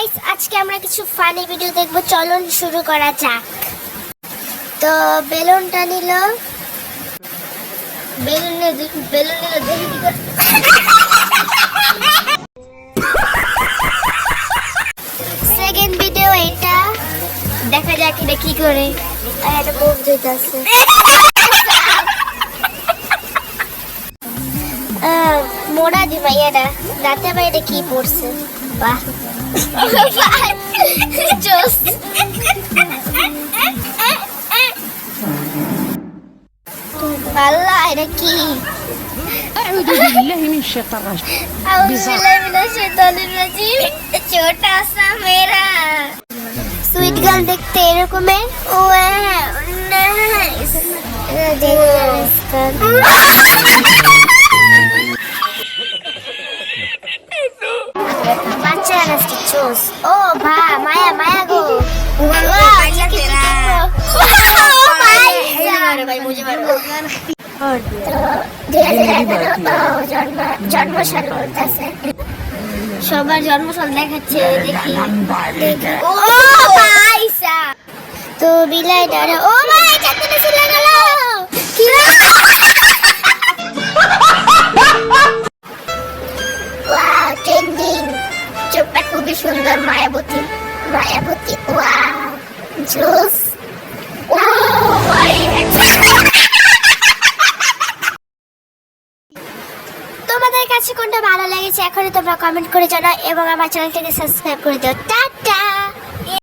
Guys, আজকে আমরা কিছু ফানি ভিডিও দেখব। চলুন শুরু করা যাক। তো বেলুনটা নিল, দেখি কি করে। সেকেন্ড ভিডিও এটা, দেখা যাক এটা কি করে। এটা খুব দিতেছে। মোড়া দি ভাইয়াটা রাতে বাইরে কি পড়ছে। বাহ জোস। আল্লাহ এটা কি? أعوذ بالله من الشيطان الرجيم ছোটা সা মেরা সুইট গার্ল দেখতে এরকমের। ও নাইস। বাচ্চা নাচতে চোস। ও ভা মায়া মায়া গো। সবার জন্মসাল দেখাচ্ছে, দেখি। ও পয়সা তো বিলাইটা। ও ভাই চাকরিটা চলে গেল। কি ওয়াও, ট্রেন্ডিং। চোখটা খুবই সুন্দর, মায়াবতী মায়াবতী। ওয়াও জোস। তোমাদের কাছে কোনটা ভালো লেগেছে এখনই তোমরা কমেন্ট করে জানাও এবং আমার চ্যানেলটাকে সাবস্ক্রাইব করে দিও। টাটা।